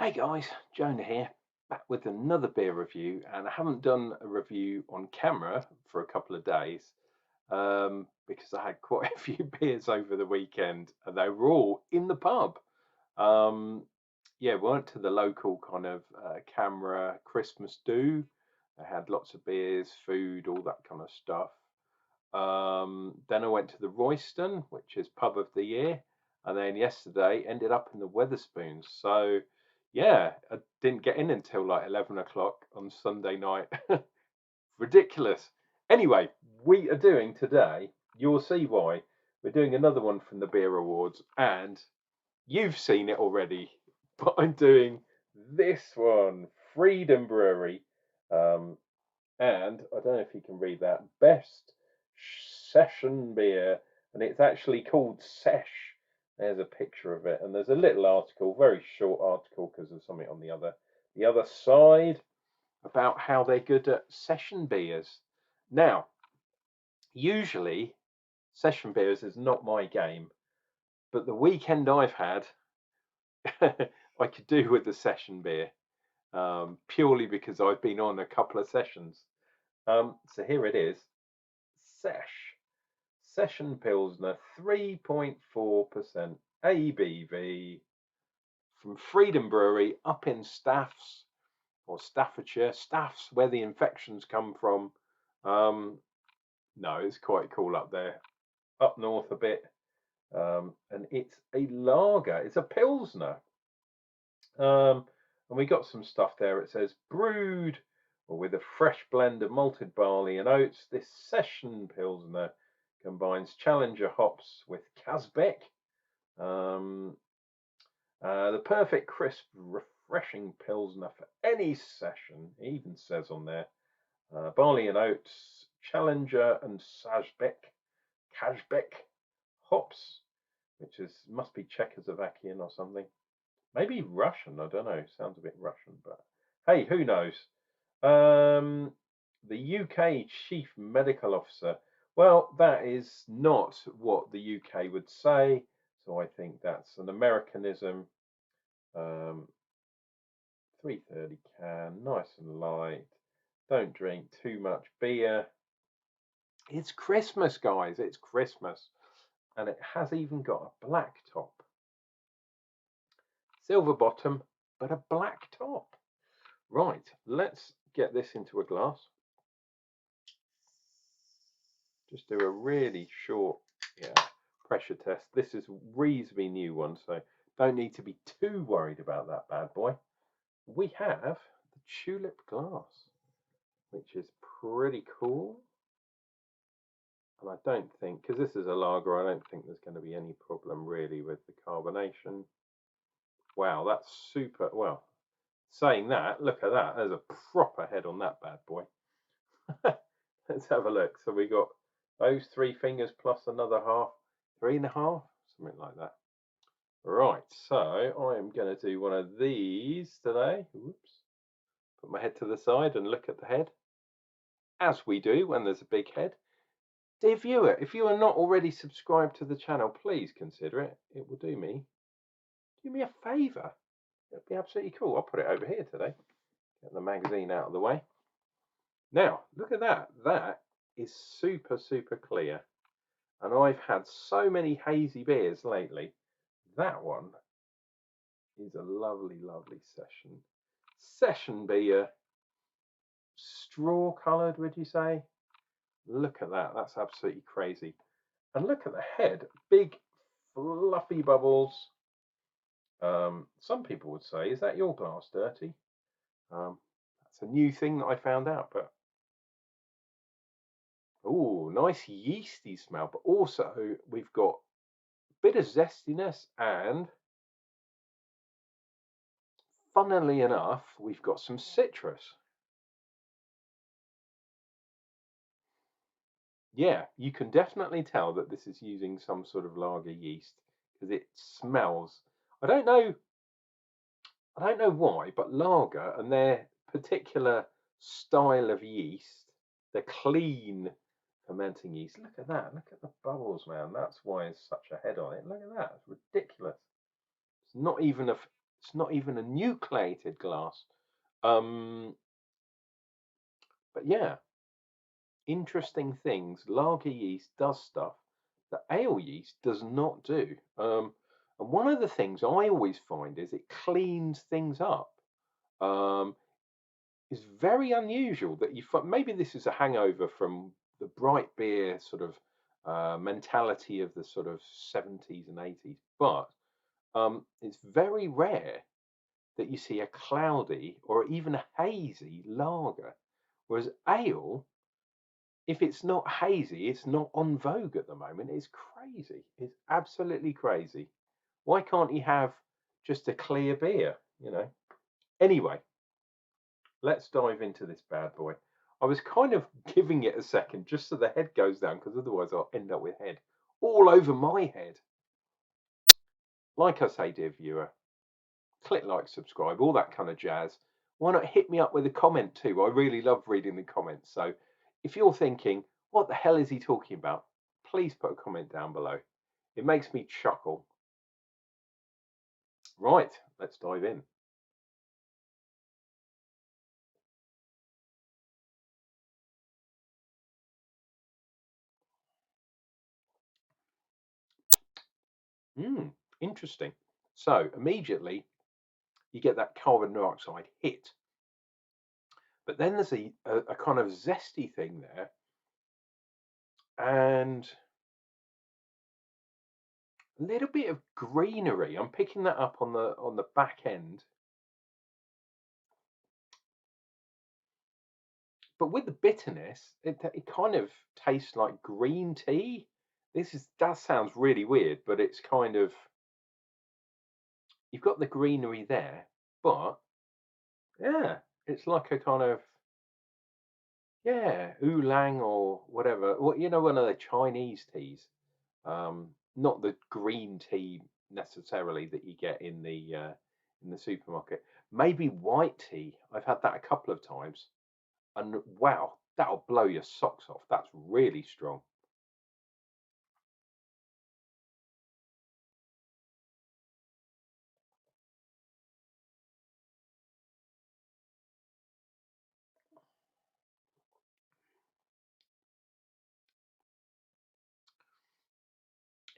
Hey guys, Jonah here, back with another beer review, and I haven't done a review on camera for a couple of days because I had quite a few beers over the weekend, and they were all in the pub. Um, yeah, we went to the local kind of camera Christmas do. They had lots of beers, food, all that kind of stuff. Then I went to the Royston, which is pub of the year, and then yesterday ended up in the Weatherspoons. So yeah, I didn't get in until like 11 o'clock on Sunday night. Ridiculous. Anyway, we are doing today, you'll see why, we're doing another one from the Beer Awards, and you've seen it already, but I'm doing this one, Freedom Brewery. Um, and I don't know if you can read that, best session beer, and it's actually called Sesh. There's a picture of it, and there's a little article, very short article, because there's something on the other side about how they're good at session beers. Now, usually session beers is not my game, but the weekend I've had, I could do with the session beer, purely because I've been on a couple of sessions. So here it is, Sesh. Session Pilsner, 3.4% ABV from Freedom Brewery up in Staffs or Staffordshire. Staffs, where the infections come from. No, it's quite cool up there. Up north a bit. And it's a lager. It's a Pilsner. And we got some stuff there. It says brewed with a fresh blend of malted barley and oats. This session Pilsner combines Challenger hops with Kazbek. Um, the perfect, crisp, refreshing Pilsner for any session. It even says on there barley and oats, Challenger and Kazbek hops, which must be Czechoslovakian or something. Maybe Russian, I don't know. Sounds a bit Russian, but hey, who knows? The UK Chief Medical Officer. Well, that is not what the UK would say, so I think that's an Americanism. 330 can, nice and light. Don't drink too much beer. It's Christmas, guys. It's Christmas. And it has even got a black top. Silver bottom, but a black top. Right, let's get this into a glass. Just do a really short pressure test. This is a reasonably new one, so don't need to be too worried about that bad boy. We have the tulip glass, which is pretty cool. And I don't think, because this is a lager, I don't think there's going to be any problem really with the carbonation. Wow, that's super. Well, saying that, look at that. There's a proper head on that bad boy. Let's have a look. So we got those 3 fingers plus another half, 3.5, something like that. Right, so I am going to do one of these today. Oops. Put my head to the side and look at the head, as we do when there's a big head. Dear viewer, if you are not already subscribed to the channel, please consider it. It will do me a favour. It'd be absolutely cool. I'll put it over here today. Get the magazine out of the way. Now, look at that. That is super, super clear. And I've had so many hazy beers lately. That one is a lovely, lovely session beer. Straw coloured, would you say? Look at that. That's absolutely crazy. And look at the head. Big, fluffy bubbles. Some people would say, is that your glass dirty? That's a new thing that I found out, but oh, nice yeasty smell. But also we've got a bit of zestiness, and funnily enough, we've got some citrus. Yeah, you can definitely tell that this is using some sort of lager yeast because it smells. I don't know why, but lager and their particular style of yeast, the clean fermenting yeast. Look at that. Look at the bubbles, man. That's why it's such a head on it. Look at that. It's ridiculous. It's not even a It's not even a nucleated glass. But yeah, interesting things. Lager yeast does stuff that ale yeast does not do. And one of the things I always find is it cleans things up. Um, it's very unusual that you find, maybe this is a hangover from the bright beer sort of mentality of the sort of 70s and 80s, but it's very rare that you see a cloudy or even a hazy lager. Whereas ale, if it's not hazy, it's not on vogue at the moment. It's crazy. It's absolutely crazy. Why can't you have just a clear beer, you know? Anyway, let's dive into this bad boy. I was kind of giving it a second just so the head goes down, because otherwise I'll end up with head all over my head. Like I say, dear viewer, click like, subscribe, all that kind of jazz. Why not hit me up with a comment too? I really love reading the comments. So if you're thinking, what the hell is he talking about? Please put a comment down below. It makes me chuckle. Right, let's dive in. Interesting. So immediately you get that carbon dioxide hit. But then there's a kind of zesty thing there, and a little bit of greenery. I'm picking that up on the back end. But with the bitterness, it kind of tastes like green tea. That sounds really weird, but it's kind of, you've got the greenery there, but yeah, it's like a kind of, yeah, oolong or whatever. Well, you know, one of the Chinese teas. Not the green tea necessarily that you get in the supermarket. Maybe white tea. I've had that a couple of times, and wow, that'll blow your socks off. That's really strong.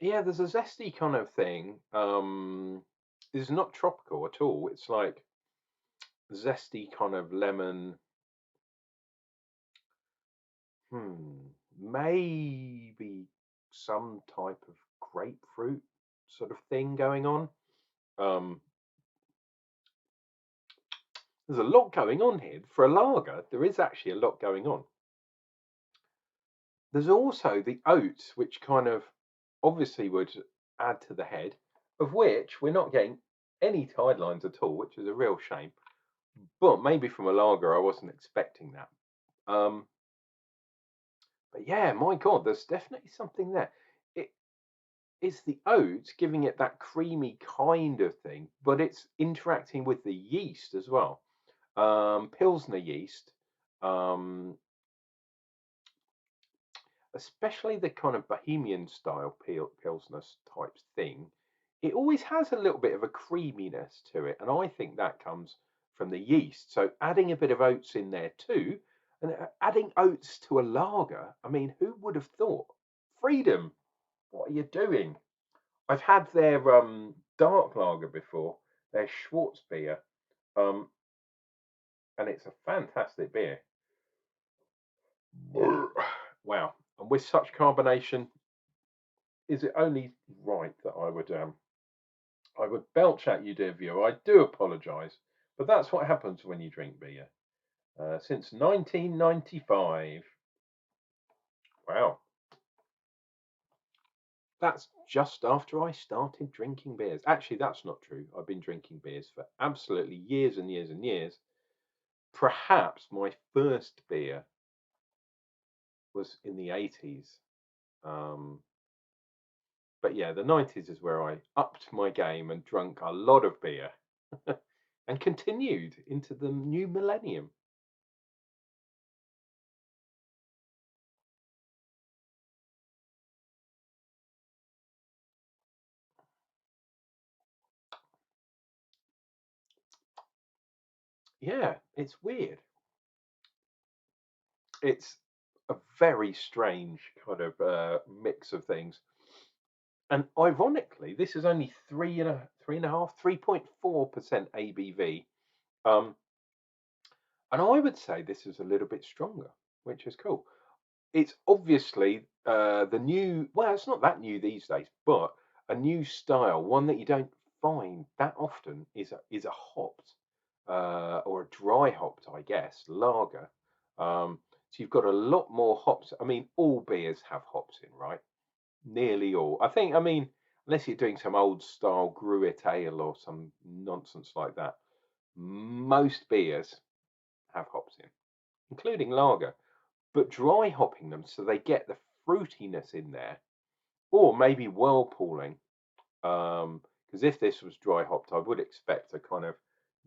Yeah, there's a zesty kind of thing. It's not tropical at all. It's like zesty kind of lemon. Maybe some type of grapefruit sort of thing going on. Um, there's a lot going on here. For a lager, there is actually a lot going on. There's also the oats, which kind of obviously would add to the head, of which we're not getting any tide lines at all, which is a real shame. But maybe from a lager, I wasn't expecting that. Um, but yeah, my God, there's definitely something there. It, it's the oats giving it that creamy kind of thing, but it's interacting with the yeast as well. Pilsner yeast, um, especially the kind of Bohemian style Pilsner type thing, it always has a little bit of a creaminess to it. And I think that comes from the yeast. So adding a bit of oats in there too, and adding oats to a lager, I mean, who would have thought? Freedom, what are you doing? I've had their dark lager before, their Schwartz beer, um, and it's a fantastic beer. Wow. And with such carbonation, is it only right that I would belch at you, dear viewer? I do apologise, but that's what happens when you drink beer. Since 1995. Wow. That's just after I started drinking beers. Actually, that's not true. I've been drinking beers for absolutely years and years and years. Perhaps my first beer was in the 80s. Um, but yeah, the 90s is where I upped my game and drunk a lot of beer and continued into the new millennium. yeah, it's weird. It's a very strange kind of mix of things. And ironically, this is only 3.4% ABV. Um, and I would say this is a little bit stronger, which is cool. It's obviously the new, well, it's not that new these days, but a new style, one that you don't find that often is a hopped or a dry hopped, I guess, lager. So you've got a lot more hops. I mean, all beers have hops in, right? Nearly all. I think, I mean, unless you're doing some old style Gruit ale or some nonsense like that, most beers have hops in, including lager, but dry hopping them so they get the fruitiness in there, or maybe whirlpooling. Because if this was dry hopped, I would expect a kind of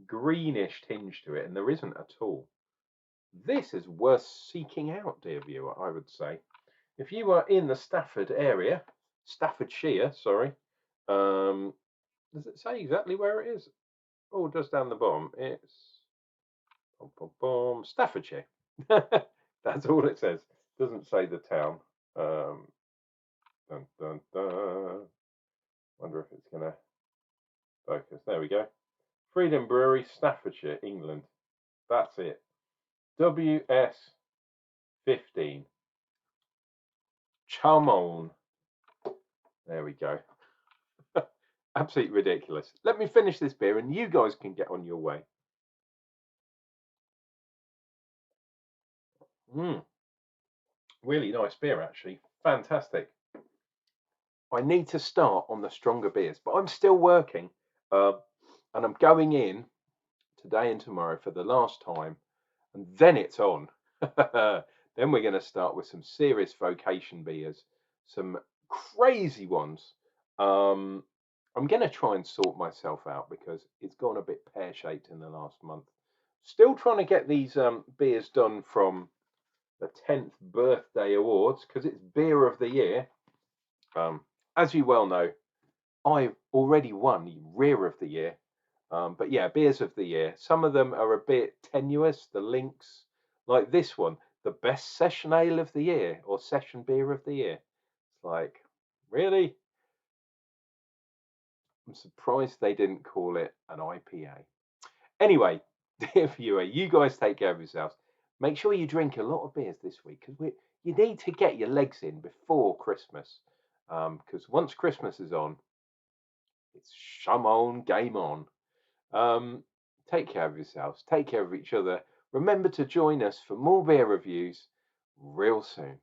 greenish tinge to it, and there isn't at all. This is worth seeking out, dear viewer, I would say. If you are in the Stafford area, Staffordshire, sorry, does it say exactly where it is? Oh, just down the bottom. It's Staffordshire. That's all it says. Doesn't say the town. Dun, dun, dun. Wonder if it's going to focus. There we go. Freedom Brewery, Staffordshire, England. That's it. WS15. Come on. There we go. Absolutely ridiculous. Let me finish this beer and you guys can get on your way. Really nice beer, actually. Fantastic. I need to start on the stronger beers, but I'm still working. And I'm going in today and tomorrow for the last time, and then it's on. Then we're going to start with some serious vocation beers, some crazy ones. I'm going to try and sort myself out because it's gone a bit pear-shaped in the last month. Still trying to get these beers done from the 10th birthday awards because it's beer of the year. As you well know, I already won rear of the year. But yeah, beers of the year. Some of them are a bit tenuous. The links, like this one, the best session ale of the year or session beer of the year. It's like, really? I'm surprised they didn't call it an IPA. Anyway, dear viewer, you guys take care of yourselves. Make sure you drink a lot of beers this week because you need to get your legs in before Christmas. Because once Christmas is on, it's shum on, game on. Take care of yourselves. Take care of each other. Remember to join us for more beer reviews real soon.